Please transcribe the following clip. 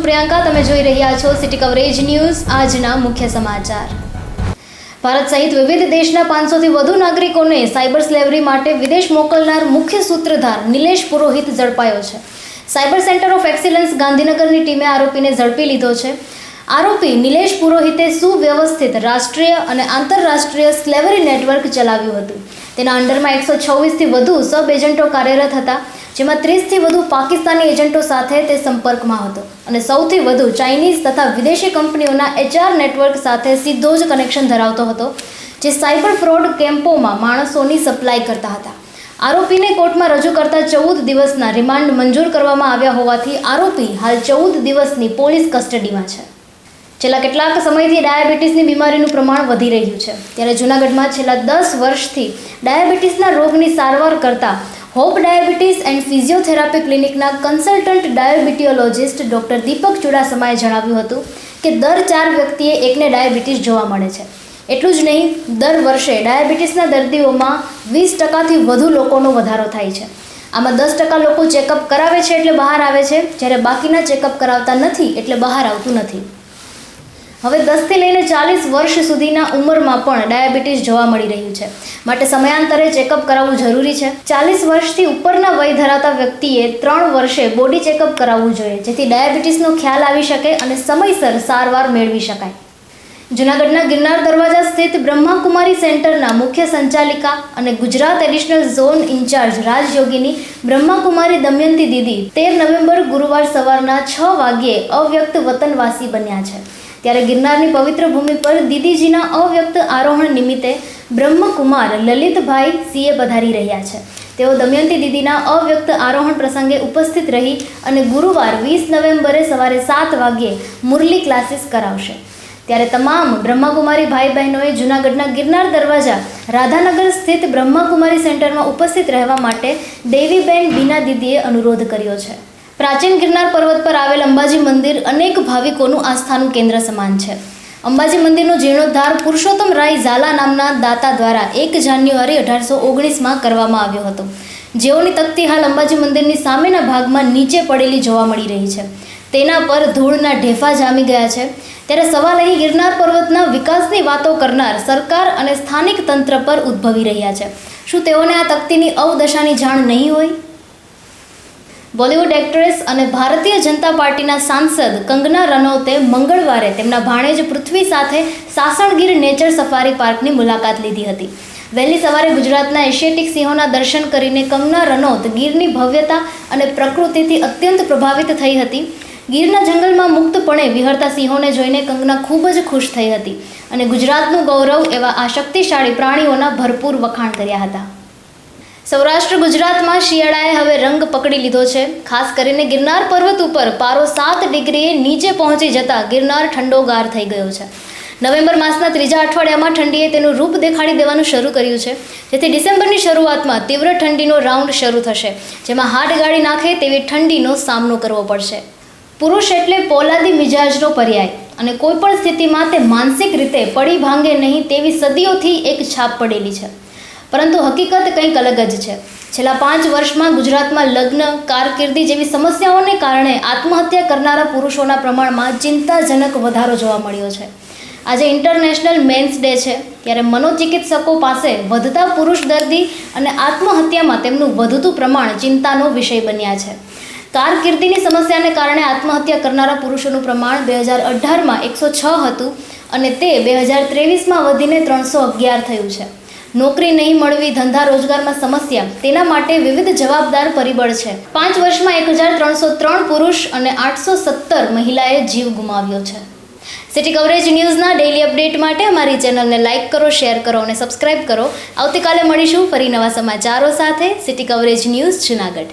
છું પ્રિયંકા, તમે જોઈ રહ્યા છો સિટી કવરેજ ન્યૂઝ। આજના મુખ્ય સમાચાર। ભારત સહિત વિવિધ દેશના 500થી વધુ નાગરિકોને સાયબર સ્લેવરી માટે વિદેશ મોકલનાર મુખ્ય સૂત્રધાર નિલેશ પુરોહિત ઝડપાયો છે। સાયબર સેન્ટર ઓફ એક્સિલન્સ ગાંધીનગરની ટીમે આરોપીને ઝડપી લીધો છે। આરોપી નિલેશ પુરોહિતે સુવ્યવસ્થિત રાષ્ટ્રીય અને આંતરરાષ્ટ્રીય સ્લેવરી નેટવર્ક ચલાવ્યું હતું। તેના અંડરમાં 126થી વધુ સબ એજન્ટો કાર્યરત હતા, જેમાં 30થી વધુ પાકિસ્તાની એજન્ટો સાથે તે સંપર્કમાં હતો અને સૌથી વધુ ચાઇનીઝ તથા વિદેશી કંપનીઓના HR નેટવર્ક સાથે સીધો જ કનેક્શન ધરાવતો હતો, જે સાયબર ફ્રોડ કેમ્પોમાં માણસોની સપ્લાય કરતા હતા। આરોપીને કોર્ટમાં રજૂ કરતા 14 દિવસના રિમાન્ડ મંજૂર કરવામાં આવ્યા હોવાથી આરોપી હાલ 14 દિવસની પોલીસ કસ્ટડીમાં છે। છેલ્લા કેટલાક સમયથી ડાયાબિટીસની બીમારીનું પ્રમાણ વધી રહ્યું છે, ત્યારે જૂનાગઢમાં છેલ્લા 10 વર્ષથી ડાયાબિટીસના રોગની સારવાર કરતા હોપ ડાયાબિટીસ એન્ડ ફિઝિયોથેરાપી ક્લિનિકના કન્સલ્ટન્ટ ડાયાબિટીઓલોજિસ્ટ ડૉક્ટર દીપક ચુડાસમાએ જણાવ્યું હતું કે દર 4 વ્યક્તિએ એકને ડાયાબિટીસ જોવા મળે છે। એટલું જ નહીં, દર વર્ષે ડાયાબિટીસના દર્દીઓમાં 20%થી વધુ લોકોનો વધારો થાય છે। આમાં 10% લોકો ચેકઅપ કરાવે છે એટલે બહાર આવે છે, જ્યારે બાકીના ચેકઅપ કરાવતા નથી એટલે બહાર આવતું નથી। હવે 10થી લઈને 40 વર્ષ સુધીના ઉંમરમાં પણ ડાયાબિટીસ જોવા મળી રહ્યું છે, માટે સમયાંતરે ચેકઅપ કરાવવું જરૂરી છે। 40 વર્ષથી ઉપરના વય ધરાવતા વ્યક્તિએ 3 વર્ષે બોડી ચેકઅપ કરાવવું જોઈએ, જેથી ડાયાબિટીસનો ખ્યાલ આવી શકે અને સમયસર સારવાર મેળવી શકાય। જૂનાગઢના ગિરનાર દરવાજા સ્થિત બ્રહ્માકુમારી સેન્ટરના મુખ્ય સંચાલિકા અને ગુજરાત એડિશનલ ઝોન ઇન્ચાર્જ રાજયોગીની બ્રહ્માકુમારી દમયંતી દીદી 13 નવેમ્બર ગુરુવાર સવારના 6 વાગ્યે અવ્યક્ત વતનવાસી બન્યા છે। ત્યારે ગિરનારની પવિત્ર ભૂમિ પર દીદીજીના અવ્યક્ત આરોહણ નિમિત્તે બ્રહ્મકુમાર લલિતભાઈ સીએ પધારી રહ્યા છે। તેઓ દમયંતી દીદીના અવ્યક્ત આરોહણ પ્રસંગે ઉપસ્થિત રહી અને ગુરુવાર 20 નવેમ્બરે સવારે 7 વાગ્યે મુરલી ક્લાસીસ કરાવશે। ત્યારે તમામ બ્રહ્માકુમારી ભાઈ બહેનોએ જૂનાગઢના ગિરનાર દરવાજા રાધાનગર સ્થિત બ્રહ્માકુમારી સેન્ટરમાં ઉપસ્થિત રહેવા માટે દેવીબેન બીના દીદીએ અનુરોધ કર્યો છે। પ્રાચીન ગિરનાર પર્વત પર આવેલ અંબાજી મંદિર અનેક ભાવિકોનું આસ્થાનું કેન્દ્ર સમાન છે। અંબાજી મંદિરનો જીર્ણોદ્ધાર પુરુષોત્તમ રાય ઝાલા નામના દાતા દ્વારા 1 જાન્યુઆરી 1819માં કરવામાં આવ્યો હતો, જેઓની તકતી હાલ અંબાજી મંદિરની સામેના ભાગમાં નીચે પડેલી જોવા મળી રહી છે। તેના પર ધૂળના ઢેફા જામી ગયા છે। ત્યારે સવાલ અહીં ગિરનાર પર્વતના વિકાસની વાતો કરનાર સરકાર અને સ્થાનિક તંત્ર પર ઉદ્ભવી રહ્યા છે। શું તેઓને આ તકતીની અવદશાની જાણ નહીં હોય? બોલિવૂડ એક્ટ્રેસ અને ભારતીય જનતા પાર્ટીના સાંસદ કંગના રનૌતે મંગળવારે તેમના ભાણેજ પૃથ્વી સાથે સાસણગીર નેચર સફારી પાર્કની મુલાકાત લીધી હતી। વહેલી સવારે ગુજરાતના એશિયાટિક સિંહોના દર્શન કરીને કંગના રનૌત ગીરની ભવ્યતા અને પ્રકૃતિથી અત્યંત પ્રભાવિત થઈ હતી। ગીરના જંગલમાં મુક્તપણે વિહરતા સિંહોને જોઈને કંગના ખૂબ જ ખુશ થઈ હતી અને ગુજરાતનું ગૌરવ એવા આ શક્તિશાળી પ્રાણીઓના ભરપૂર વખાણ કર્યા હતા। સૌરાષ્ટ્ર ગુજરાતમાં શિયાળાએ હવે રંગ પકડી લીધો છે। ખાસ કરીને ગિરનાર પર્વત ઉપર પારો 7 ડિગ્રીએ નીચે પહોંચી જતા ગિરનાર ઠંડોગાર થઈ ગયો છે। નવેમ્બર માસના 3જા અઠવાડિયામાં ઠંડીએ તેનું રૂપ દેખાડી દેવાનું શરૂ કર્યું છે, જેથી ડિસેમ્બરની શરૂઆતમાં તીવ્ર ઠંડીનો રાઉન્ડ શરૂ થશે, જેમાં હાડ ગાળી નાખે તેવી ઠંડીનો સામનો કરવો પડશે। પુરુષ એટલે પોલાદી મિજાજનો પર્યાય અને કોઈપણ સ્થિતિમાં તે માનસિક રીતે પડી ભાંગે નહીં તેવી સદીઓથી એક છાપ પડેલી છે, પરંતુ હકીકત કંઈક અલગ જ છે। છેલ્લા 5 વર્ષમાં ગુજરાતમાં લગ્ન, કારકિર્દી જેવી સમસ્યાઓને કારણે આત્મહત્યા કરનારા પુરુષોના પ્રમાણમાં ચિંતાજનક વધારો જોવા મળ્યો છે। આજે ઇન્ટરનેશનલ મેન્સ ડે છે, ત્યારે મનોચિકિત્સકો પાસે વધતા પુરુષ દર્દી અને આત્મહત્યામાં તેમનું વધતું પ્રમાણ ચિંતાનો વિષય બન્યા છે। કારકિર્દીની સમસ્યાને કારણે આત્મહત્યા કરનારા પુરુષોનું પ્રમાણ 2018માં 106 હતું અને તે 2023માં વધીને 311 થયું છે। નોકરી નહીં મળવી, ધંધા રોજગારમાં સમસ્યા, તેના માટે વિવિધ જવાબદાર પરિબળ છે। 5 વર્ષમાં 1303 પુરુષ અને 817 મહિલાએ જીવ ગુમાવ્યો છે। સિટી કવરેજ ન્યૂઝના ડેઇલી અપડેટ માટે અમારી ચેનલને લાઇક કરો, શેર કરો અને સબસ્ક્રાઇબ કરો। આવતીકાલે મળીશું ફરી નવા સમાચારો સાથે। City coverage news Junagadh.